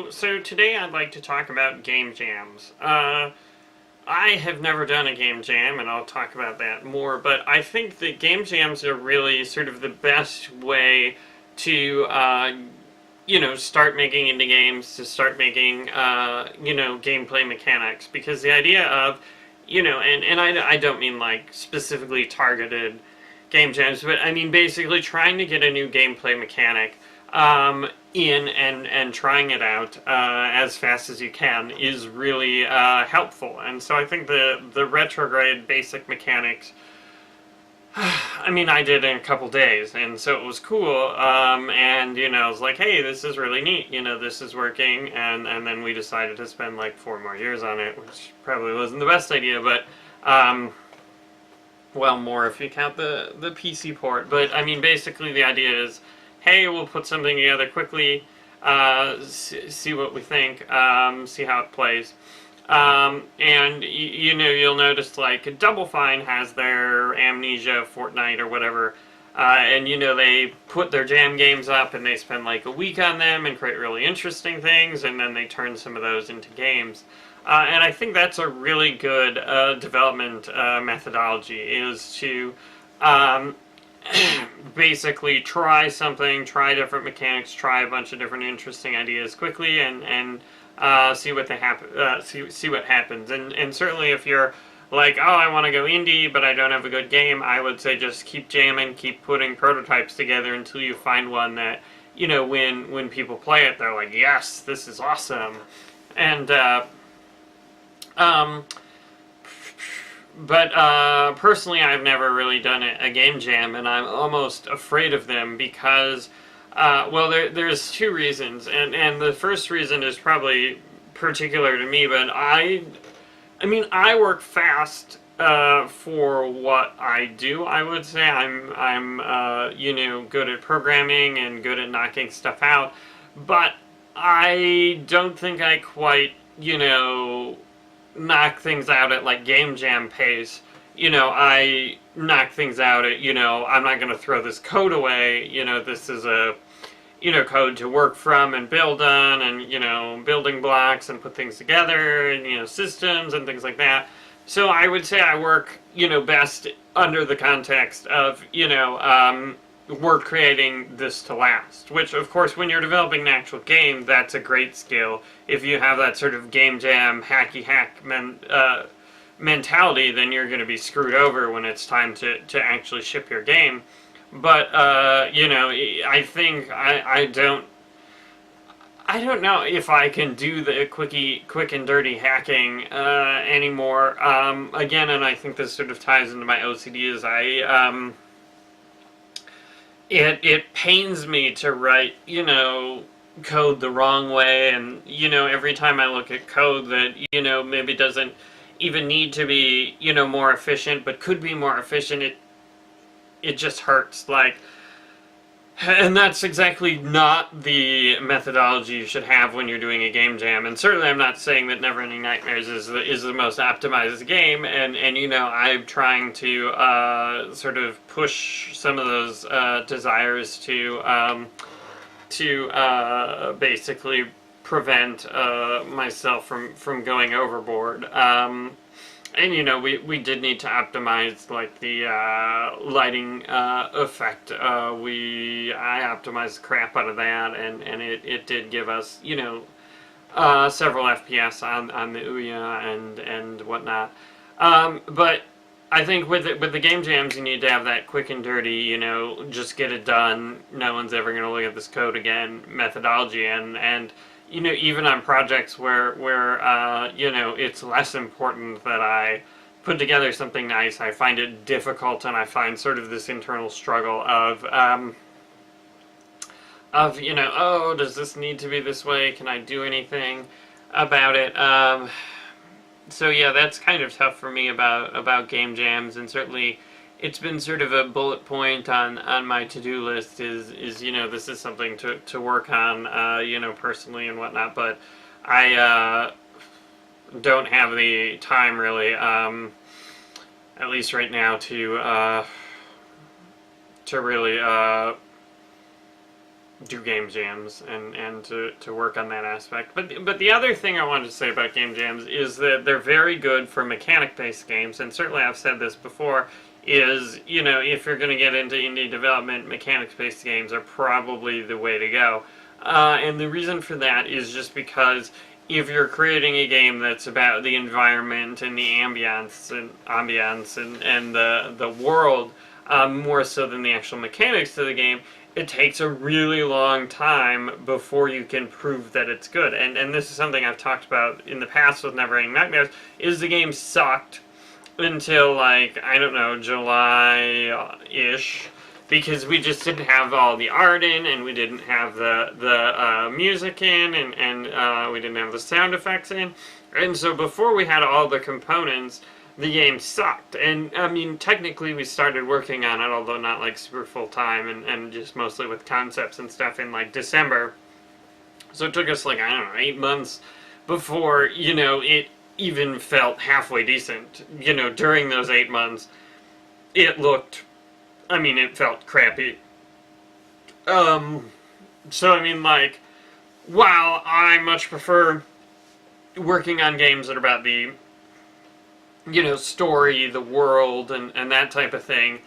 So today I'd like to talk about game jams. I have never done a game jam, and I'll talk about that more, but I think that game jams are really sort of the best way to, start making indie games, to start making, gameplay mechanics, because the idea of, and I don't mean, like, specifically targeted game jams, but I mean basically trying to get a new gameplay mechanic in and trying it out as fast as you can is really helpful. And so I think the retrograde basic mechanics, I mean, I did in a couple days, and so it was cool, and, I was like, hey, this is really neat, this is working, and then we decided to spend, like, 4 more years on it, which probably wasn't the best idea, but, well, more if you count the PC port, but, I mean, basically the idea is, hey, we'll put something together quickly, see what we think, see how it plays. And, you'll notice, like, Double Fine has their Amnesia Fortnite or whatever, and, they put their jam games up and they spend, like, a week on them and create really interesting things, and then they turn some of those into games. And I think that's a really good development methodology, is to basically try something, try different mechanics, try a bunch of different interesting ideas quickly, and see what see what happens. And certainly if you're like, oh, I want to go indie, but I don't have a good game, I would say just keep jamming, keep putting prototypes together until you find one that, when people play it, they're like, yes, this is awesome. And but personally, I've never really done a game jam, and I'm almost afraid of them because, well, there's 2 reasons, and the first reason is probably particular to me, but I mean, I work fast for what I do. I would say I'm good at programming and good at knocking stuff out, but I don't think I quite knock things out at, like, game jam pace. I knock things out at, I'm not going to throw this code away. This is a, code to work from and build on, and, building blocks and put things together, and, systems and things like that. So I would say I work, best under the context of, we're creating this to last, which, of course, when you're developing an actual game, that's a great skill. If you have that sort of game jam, hacky hack mentality, then you're going to be screwed over when it's time to actually ship your game. But, I think I don't know if I can do the quick and dirty hacking anymore. Again, and I think this sort of ties into my OCD, is It pains me to write, code the wrong way, and, every time I look at code that, maybe doesn't even need to be, more efficient, but could be more efficient, it just hurts, like, and that's exactly not the methodology you should have when you're doing a game jam. And certainly I'm not saying that Neverending Nightmares is the most optimized game, and I'm trying to sort of push some of those desires to basically prevent myself from going overboard. And, we did need to optimize, like, the lighting effect. I optimized the crap out of that, and it did give us, several FPS on the Ouya and whatnot. But I think with the game jams, you need to have that quick and dirty, just get it done, no one's ever going to look at this code again methodology, and even on projects where it's less important that I put together something nice, I find it difficult, and I find sort of this internal struggle of oh, does this need to be this way? Can I do anything about it? So yeah, that's kind of tough for me about game jams, and certainly it's been sort of a bullet point on my to-do list is this is something to work on, personally and whatnot, but I don't have the time really, at least right now, to really do game jams and to work on that aspect. But the other thing I wanted to say about game jams is that they're very good for mechanic-based games, and certainly I've said this before, is, you know, if you're going to get into indie development, mechanics-based games are probably the way to go. And the reason for that is just because if you're creating a game that's about the environment and the ambience and the world, more so than the actual mechanics of the game, it takes a really long time before you can prove that it's good. And this is something I've talked about in the past with Neverending Nightmares, is the game sucked until, like, I don't know, July-ish, because we just didn't have all the art in, and we didn't have the music in, and we didn't have the sound effects in. And so before we had all the components, the game sucked. And, I mean, technically we started working on it, although not, like, super full-time, and just mostly with concepts and stuff in, like, December. So it took us, like, I don't know, 8 months before, you know, it even felt halfway decent. You know, during those 8 months, it looked... I mean, it felt crappy. So, I mean, like, while I much prefer working on games that are about the, you know, story, the world, and that type of thing,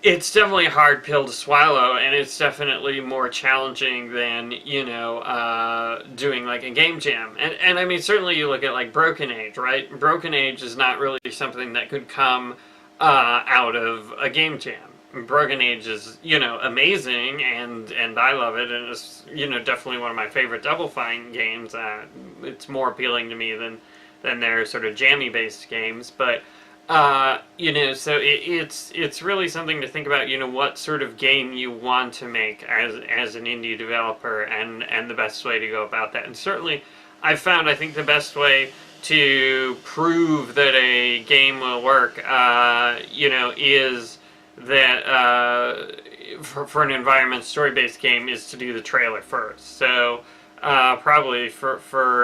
it's definitely a hard pill to swallow, and it's definitely more challenging than, you know, doing, like, a game jam. And I mean, certainly you look at, like, Broken Age, right? Broken Age is not really something that could come out of a game jam. Broken Age is, you know, amazing, and I love it, and it's, you know, definitely one of my favorite Double Fine games. It's more appealing to me than their sort of jammy-based games, but, you know, so it's really something to think about, you know, what sort of game you want to make as an indie developer, and the best way to go about that. And certainly, I've found, I think, the best way to prove that a game will work, you know, is that for an environment story-based game is to do the trailer first. So probably for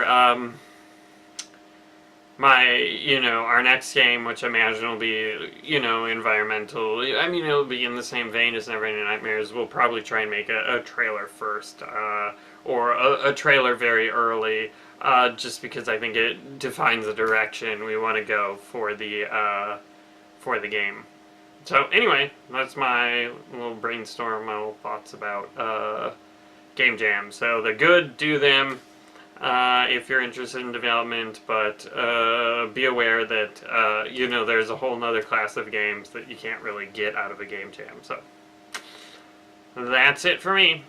my, you know, our next game, which I imagine will be, you know, environmental. I mean, it'll be in the same vein as Neverending Nightmares. We'll probably try and make a trailer first, or a trailer very early. Just because I think it defines the direction we want to go for the game. So anyway, that's my little brainstorm, my little thoughts about game jams. So they're good, do them if you're interested in development, but be aware that you know, there's a whole nother class of games that you can't really get out of a game jam. So that's it for me.